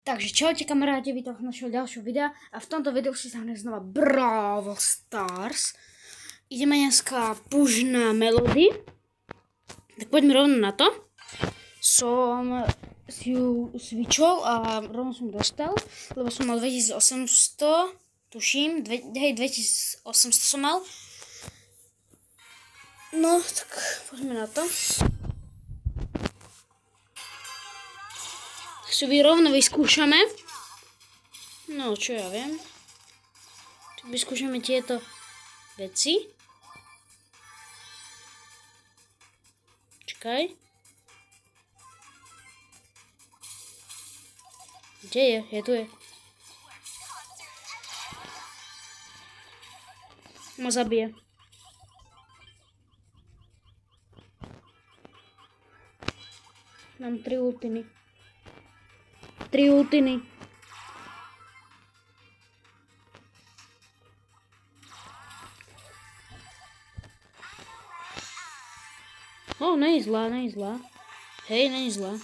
Takže čaute kamaráti, vítam z našeho ďalšieho videa a v tomto videu si zahne znova Brawl Stars. Ideme dneska push na Melody. Tak poďme rovno na to. Som si ju switchol a rovno som dostal, lebo som mal 2800, tuším, 2800 som mal. No, tak poďme na to. Si rovno vyskúšame. No, čo ja viem. Tak vyskúšame tieto veci. Čakaj. Kde je? Je tu je. Ma zabije. Mám 3 ultiny. 3 ultiny. O, není zlá, není zlá. Hej, není zlá.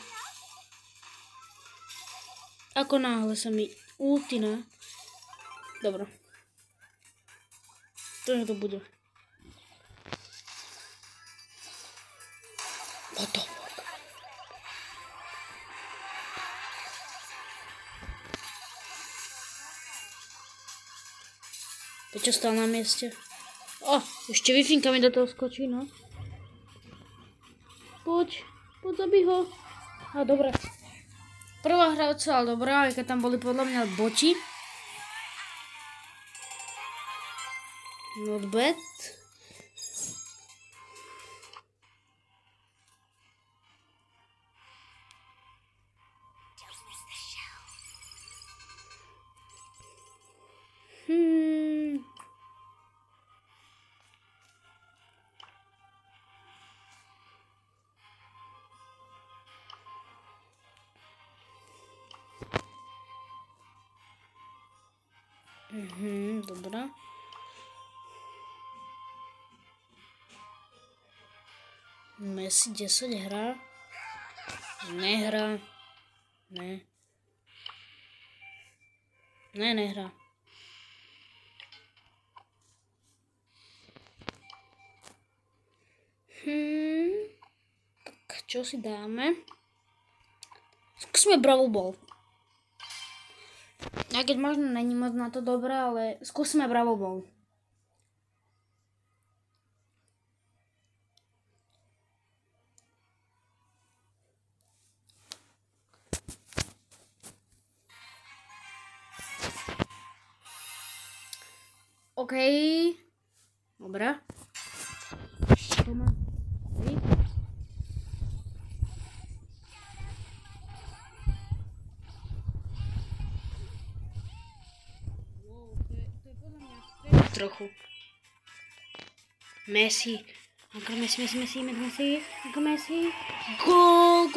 Ako náhle sa mi ultina. Dobro. To bude. What the fuck? Prečo stál na mieste? Ešte Wi-Fi mi do toho skočí, no. Poď, zabij ho. Dobre. Prvá hra odcelá dobrá, aj keď tam boli podľa mňa boti. Not bad. Dobra. Messi 10 hrá. Nehrá. Ne. Ne, nehrá. Tak, čo si dáme? Skúsme Brawl Ball. Aj keď možno není moc na to dobré, ale skúsme Brawl Ball. OK. Dobre. Trochu. Messi. Uncle Messi. Uncle Messi. Goal.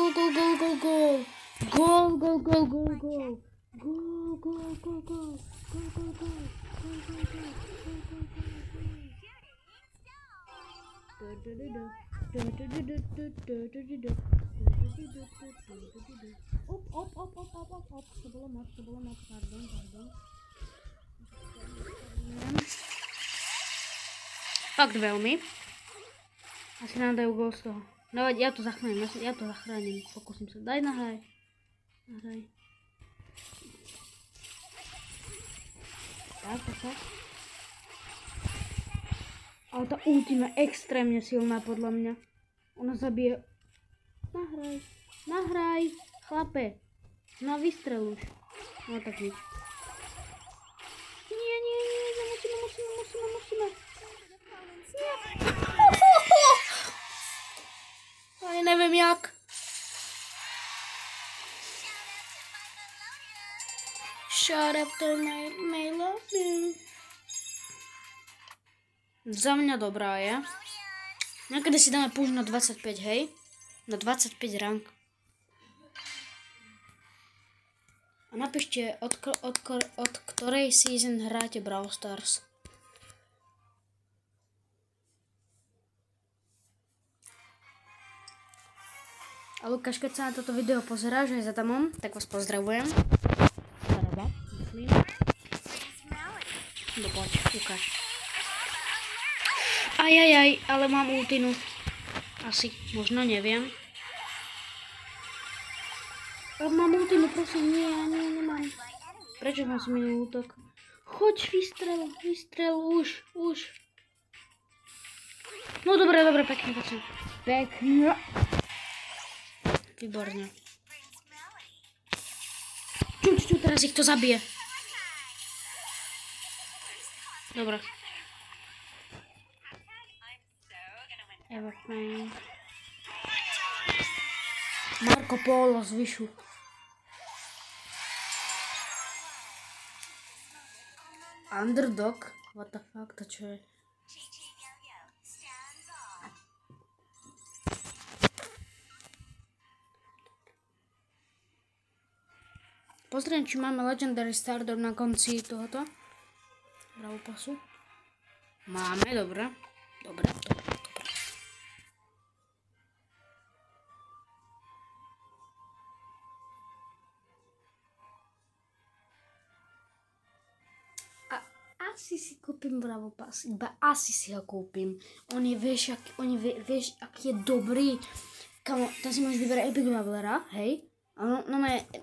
Op. Sebelum mat, pardon. Fakt veľmi. Asi nám dajú gól z toho. No ja to zachránim. Pokúsim sa. Daj nahraj. Tak. Ale tá ultima je extrémne silná podľa mňa. Ona zabije. Nahraj. Chlape. No vystrel už. No tak nič. Nie. Musíme. Ani neviem jak. Shout out to my love you. Za mňa dobrá je. Niekedy si dáme push na 25, hej? Na 25 rank. A napíšte, od ktorej season hráte Brawl Stars. A Lukáš, keď sa na toto video pozeráš aj za Tamom, tak vás pozdravujem. Rada, myslím. No poď, ukáž. Ajajaj, ale mám ultinu. Asi, možno, neviem. Mám ultinu, prosím, nie, nemám. Prečo som si minul útok? Choď, vystrel, už. No dobre, pekne. Výborne. Čuť, teraz ich to zabije. Dobre. Everything. Marco Polo zvyšu. Underdog? What the fuck, to čo je? Pozriem, či máme Legendary Stardom na konci tohoto Brawl Passu. Máme, dobre. Asi si kúpim Brawl Pass, iba asi si ho kúpim. Vieš, aký je dobrý. Kamo, tam si môžeš vyberať Epic Brawlera, hej? A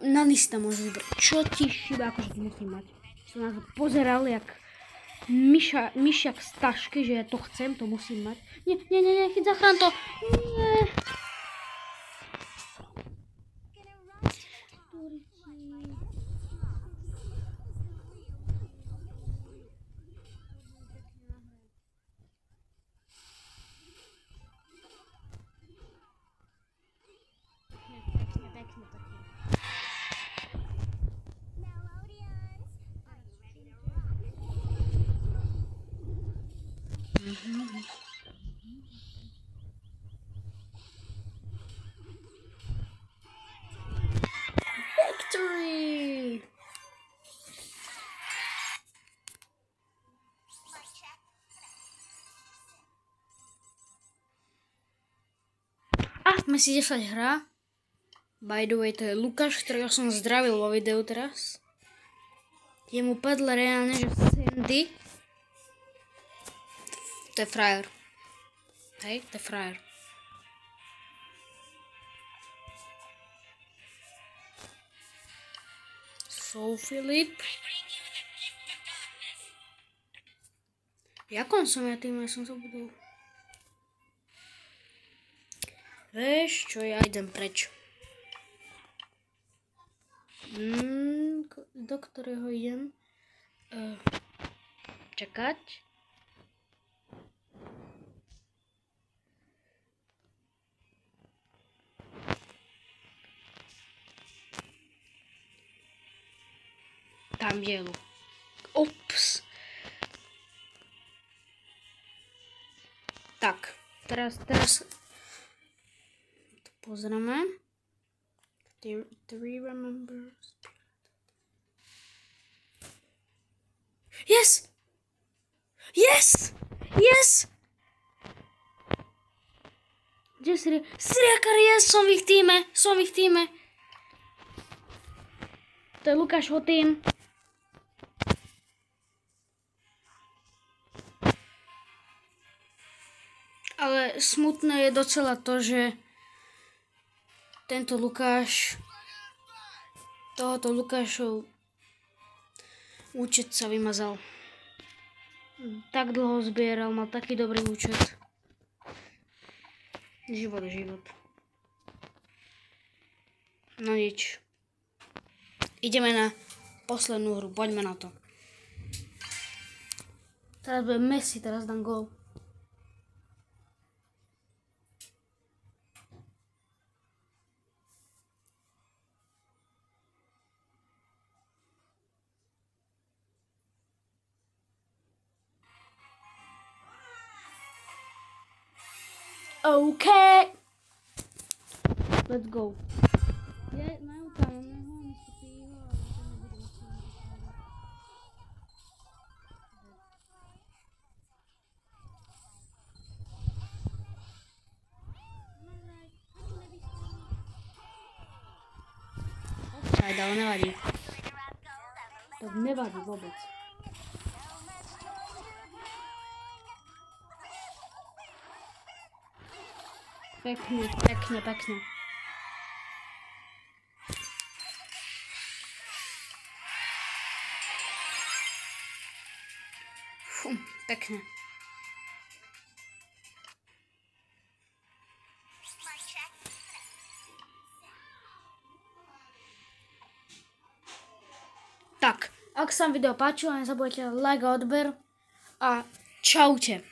na lista môžeš vybrať. Čo ti šíba, akože to musím mať. Som na to pozeral, jak myšiak z tašky, že ja to chcem, to musím mať. Nie, chyť zachrán to. Nie. Victory! Messi 10 hrá. By the way, to je Lukáš, ktorého som zdravil vo videu teraz. Jemu padla reálne, že Sandy. To je frajer. Hej, to je frajer. So, Filip. Jakom som ja tým, ja som zabudol. Vieš čo, ja idem preč. Do ktorého idem? Čakať. Tam je Lu. Ups. Tak, teraz to pozrieme. Three remembers. Yes! Kde je Siriakar, yes! Som v ich týme. To je Lukášov tým. Ale smutné je docela to, že tohoto Lukášov účet sa vymazal. Tak dlho zbieral, mal taký dobrý účet. Život. No nič. Ideme na poslednú hru, poďme na to. Teraz bude Messi, teraz dám gól. Okay. Let's go. Majú tam, ale nevadí. To nevadí vôbec. Pekne, pekne, pekne. Fú, pekne. Tak, ak sa vám video páčilo, nezabudnite like a odber a čaute.